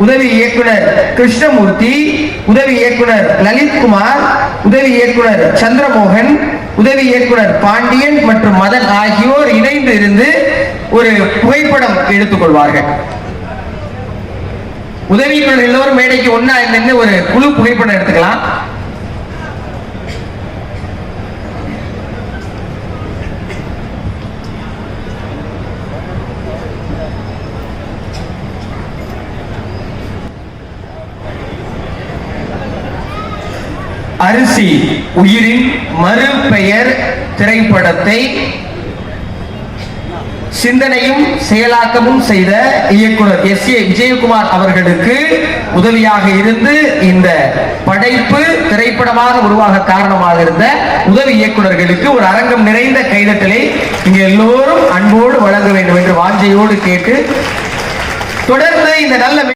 உதவி இயக்குனர் கிருஷ்ணமூர்த்தி, உதவி இயக்குனர் லலித்குமார், உதவி இயக்குனர் சந்திரமோகன், உதவி இயக்குனர் பாண்டியன் மற்றும் மதன் ஆகியோர் இணைந்து இருந்து ஒரு புகைப்படம் எடுத்துக் கொள்வார்கள். உதவி இயக்குனர் எல்லோரும் மேடைக்கு ஒன்னா இருந்து ஒரு குழு புகைப்படம் எடுத்துக்கலாம். அரிசி உயிரின் மறுபெயர் திரைப்படத்தை சிந்தனையும் செயலாக்கமும் செய்த இயக்குனர் எஸ் ஏ விஜயகுமார் அவர்களுக்கு உதவியாக இருந்து இந்த படைப்பு திரைப்படமாக உருவாக காரணமாக இருந்த உதவி இயக்குனர்களுக்கு ஒரு அரங்கம் நிறைந்த கைதட்டலை இங்கு எல்லோரும் அன்போடு வழங்க வேண்டும் என்று வாஞ்சையோடு கேட்டு தொடர்ந்து இந்த நல்ல